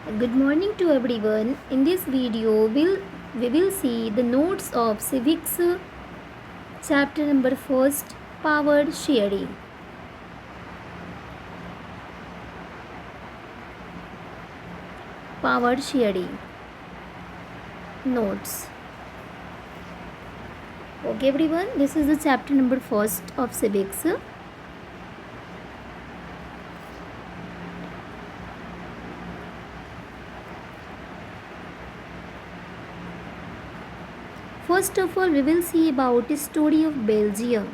Good morning to everyone. In this video, we will see the notes of civics chapter number first, power sharing. Power sharing notes. Okay, everyone. This is the chapter number first of civics. First of all, we will see about the story of Belgium.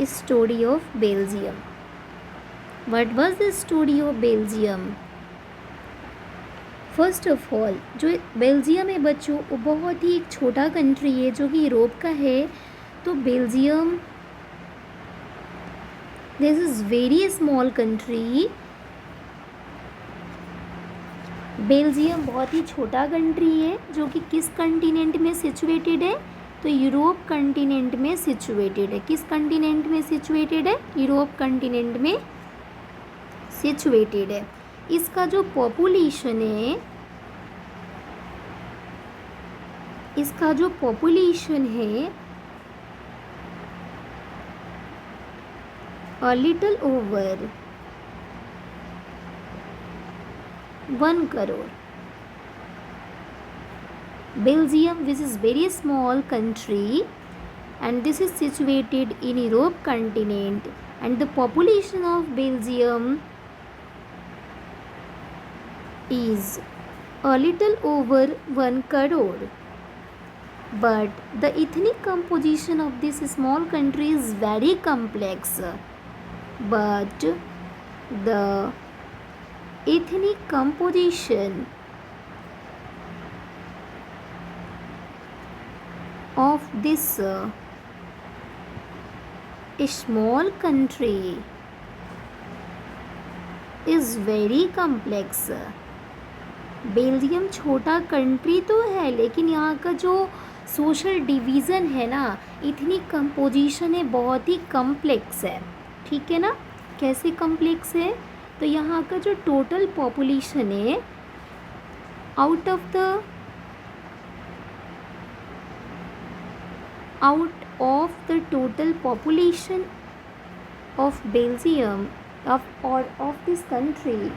Story of Belgium. What was the story of Belgium? First of all जो Belgium है बच्चों, वो बहुत ही एक छोटा country है जो कि यूरोप का है. तो Belgium this is very small country. Belgium बहुत ही छोटा कंट्री है जो कि किस कंटिनेंट में सिचुएटेड है? तो यूरोप कंटिनेंट में सिचुएटेड है. किस कंटिनेंट में सिचुएटेड है? यूरोप कंटिनेंट में सिचुएटेड है. इसका जो पॉपुलेशन है, a little over 1 crore. Belgium, which is very small country, and this is situated in Europe continent, and the population of Belgium is a little over 1 crore. But the ethnic composition of this small country is very complex. But the ethnic composition of this small country is very complex. Belgium छोटा country तो है, लेकिन यहाँ का जो social division है ना, इतनी कंपोजिशन है, बहुत ही कम्प्लेक्स है. ठीक है ना? कैसे कम्प्लेक्स है? तो यहाँ का जो टोटल पॉपुलेशन है, out of the total population of Belgium of this country,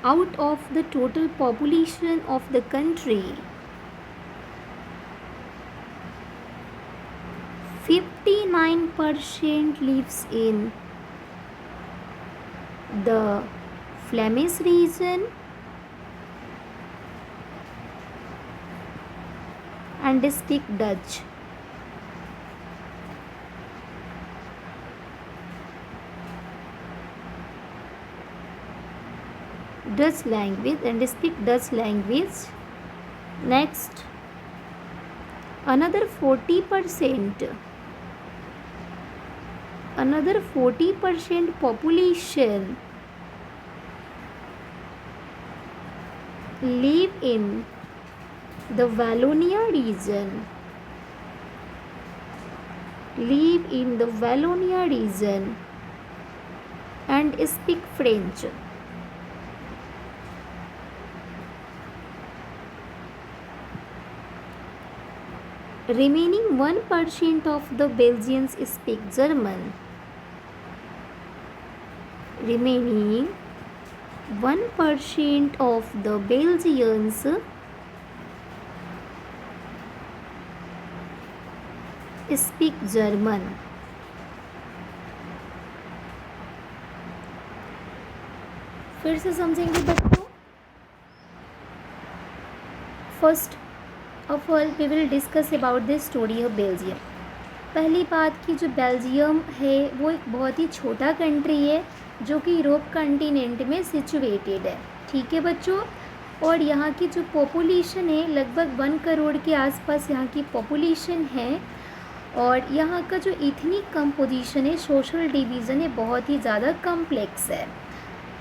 out of the total population of the country, 59% lives in the Flemish region and speak Dutch. Language and speak Dutch language. Next, another 40% population live in the Wallonia region and speak French. Remaining 1% of the Belgians speak German. Remaining 1% of the Belgians speak German. फिर से समझेंगे बच्चों. First of all we will discuss about the story of Belgium. पहली बात कि जो Belgium है वो एक बहुत ही छोटा कंट्री है जो कि यूरोप कंटिनेंट में सिचुएटेड है. ठीक है बच्चों. और यहाँ की जो पॉपुलेशन है लगभग 1 करोड़ के आसपास यहाँ की पॉपुलेशन है. और यहाँ का जो इथनिक कंपोजिशन है, सोशल डिवीज़न है, बहुत ही ज़्यादा कम्प्लेक्स है.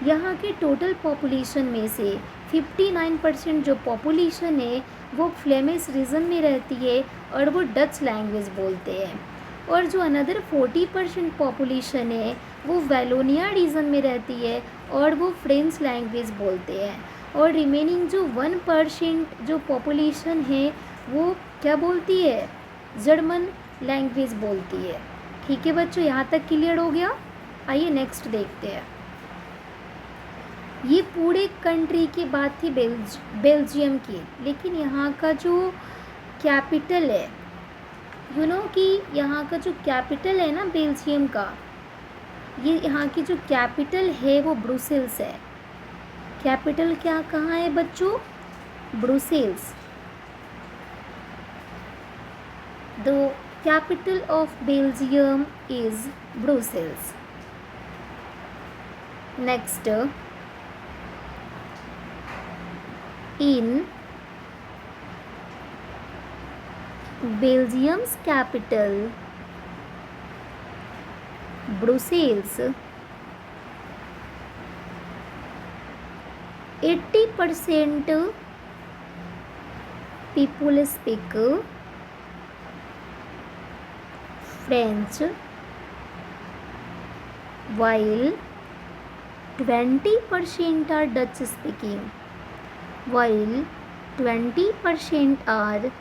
यहाँ के टोटल पॉपुलेशन में से 59% जो पॉपुलेशन है वो फ्लेमिश रीजन में रहती है और वो डच लैंग्वेज बोलते हैं. और जो अनदर 40% पॉपुलेशन है वो वैलोनिया रीजन में रहती है और वो फ्रेंच लैंग्वेज बोलते हैं। और रिमेनिंग जो 1% जो पॉपुलेशन है वो क्या बोलती है, जर्मन लैंग्वेज बोलती है। ठीक है बच्चों, यहाँ तक क्लियर हो गया। आइए नेक्स्ट देखते हैं। ये पूरे कंट्री की बात थी बेल्जियम की, लेकिन यहाँ का जो कैपिटल है, कि यहाँ का जो कैपिटल है ना बेल्जियम का, ये यहाँ की जो कैपिटल है वो ब्रुसेल्स है। कैपिटल क्या कहाँ है बच्चों, Brussels. The capital of Belgium is Brussels. Next, in Belgium's capital Brussels, 80% people speak French, while 20% are Dutch speaking, while 20% are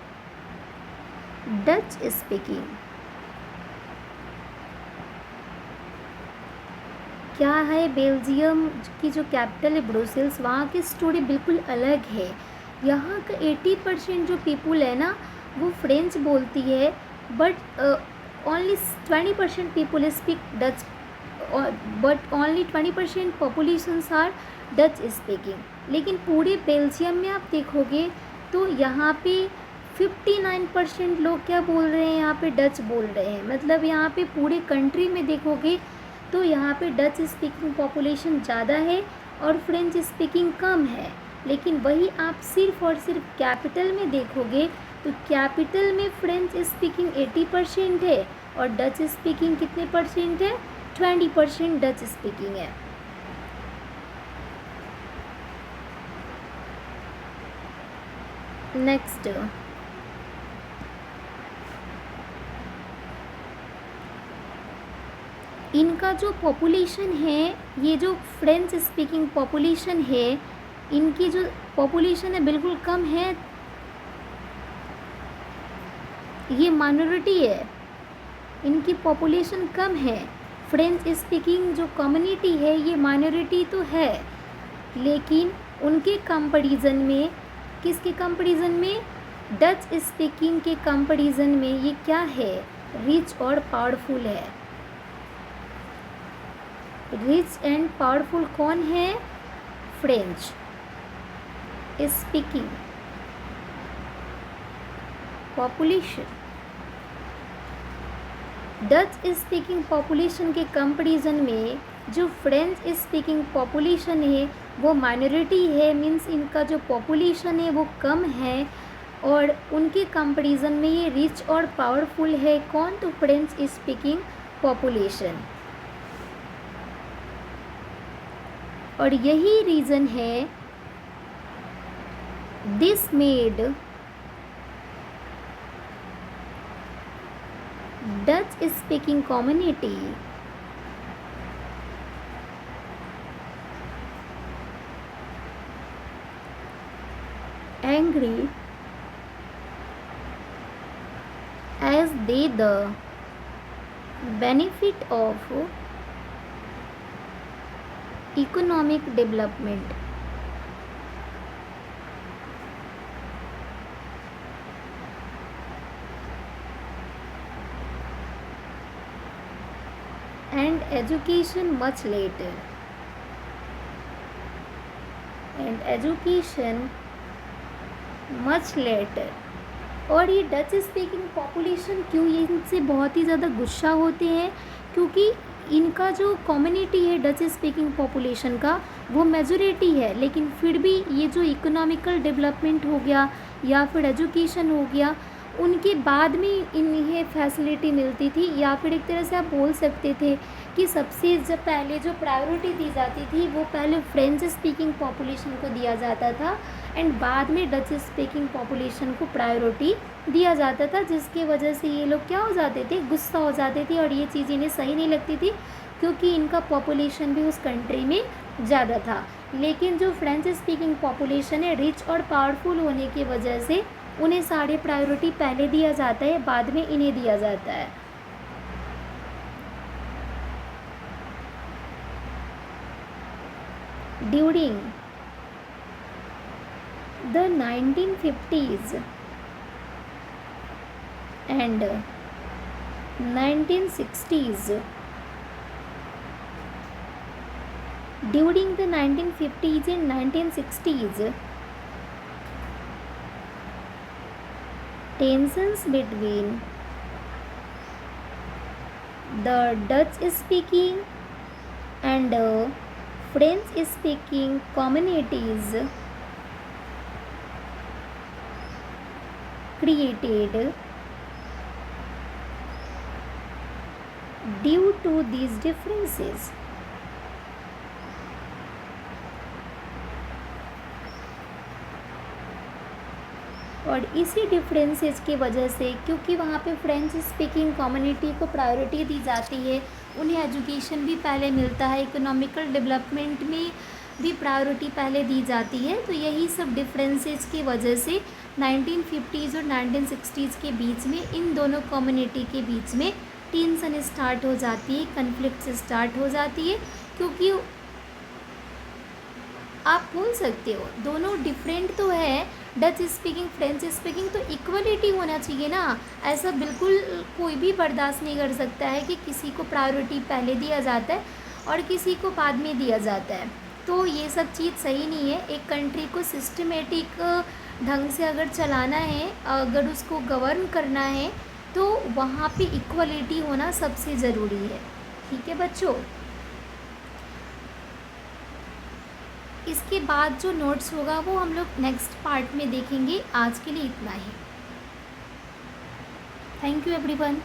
Dutch speaking। क्या है, बेल्जियम की जो कैपिटल है ब्रुसेल्स, वहाँ की स्टोरी बिल्कुल अलग है। यहाँ का 80% जो पीपल है ना वो फ्रेंच बोलती है, but only 20% people speak Dutch, but only 20% populations are Dutch speaking. लेकिन पूरे बेल्जियम में आप देखोगे तो यहाँ पे 59% लोग क्या बोल रहे हैं, यहाँ पे डच बोल रहे हैं। मतलब यहाँ पे पूरे कंट्री में देखोगे तो यहाँ पे डच स्पीकिंग पॉपुलेशन ज़्यादा है और फ्रेंच स्पीकिंग कम है। लेकिन वही आप सिर्फ और सिर्फ कैपिटल में देखोगे तो कैपिटल में फ्रेंच स्पीकिंग 80% है और डच स्पीकिंग कितने परसेंट है, 20% डच स्पीकिंग है। नेक्स्ट, इनका जो पॉपुलेशन है, ये जो फ्रेंच स्पीकिंग पॉपुलेशन है, इनकी जो पॉपुलेशन है बिल्कुल कम है, ये माइनॉरिटी है, इनकी पॉपुलेशन कम है। फ्रेंच स्पीकिंग जो कम्युनिटी है ये माइनॉरिटी तो है, लेकिन उनके कंपैरिजन में, किसके कंपैरिजन में, डच स्पीकिंग के कंपैरिजन में ये क्या है, रिच और पावरफुल है। रिच एंड पावरफुल कौन है, French speaking population. Dutch speaking population के कंपैरिजन में जो फ्रेंच स्पीकिंग पॉपुलेशन है वो माइनॉरिटी है, मीन्स इनका जो पॉपुलेशन है वो कम है और उनके कंपैरिजन में ये रिच और पावरफुल है। कौन, तो फ्रेंच स्पीकिंग पॉपुलेशन। और यही रीज़न है this made Dutch speaking community angry as they the benefit of economic development and education much later, and education much later। और ये डच स्पीकिंग पॉपुलेशन क्यों इनसे बहुत ही ज़्यादा गुस्सा होते हैं, क्योंकि इनका जो कम्युनिटी है डच स्पीकिंग पॉपुलेशन का वो मेजॉरिटी है, लेकिन फिर भी ये जो इकोनॉमिकल डेवलपमेंट हो गया या फिर एजुकेशन हो गया, उनके बाद में इन्हें फैसिलिटी मिलती थी, या फिर एक तरह से आप बोल सकते थे कि सबसे जब पहले जो प्रायोरिटी दी जाती थी वो पहले फ्रेंच स्पीकिंग पॉपुलेशन को दिया जाता था एंड बाद में डच स्पीकिंग पॉपुलेशन को प्रायोरिटी दिया जाता था, जिसकी वजह से ये लोग क्या हो जाते थे, गुस्सा हो जाते थे और ये चीज़ इन्हें सही नहीं लगती थी। क्योंकि इनका पॉपुलेशन भी उस कंट्री में ज़्यादा था। लेकिन जो फ्रेंच स्पीकिंग पॉपुलेशन है रिच और पावरफुल होने की वजह से उन्हें सारे प्रायोरिटी पहले दिया जाता है, बाद में इन्हें दिया जाता है। During the 1950s and 1960s, during the 1950s and 1960s, tensions between the Dutch speaking and French speaking communities created due to these differences. और इसी डिफरेंसेस की वजह से, क्योंकि वहाँ पे फ्रेंच स्पीकिंग कम्युनिटी को प्रायोरिटी दी जाती है, उन्हें एजुकेशन भी पहले मिलता है, इकोनॉमिकल डेवलपमेंट में भी प्रायोरिटी पहले दी जाती है, तो यही सब डिफरेंसेस की वजह से 1950s और 1960s के बीच में इन दोनों कम्युनिटी के बीच में टेंशन स्टार्ट हो जाती है, कन्फ्लिक्ट स्टार्ट हो जाती है। क्योंकि आप बोल सकते हो दोनों डिफरेंट तो है, डच स्पीकिंग फ्रेंच स्पीकिंग, तो इक्वलिटी होना चाहिए ना। ऐसा बिल्कुल कोई भी बर्दाश्त नहीं कर सकता है कि किसी को प्रायोरिटी पहले दिया जाता है और किसी को बाद में दिया जाता है। तो ये सब चीज़ सही नहीं है। एक कंट्री को सिस्टमेटिक ढंग से अगर चलाना है, अगर उसको गवर्न करना है, तो वहाँ पे इक्वलिटी होना सबसे ज़रूरी है। ठीक है बच्चों, इसके बाद जो नोट्स होगा वो हम लोग नेक्स्ट पार्ट में देखेंगे। आज के लिए इतना ही। Thank you everyone.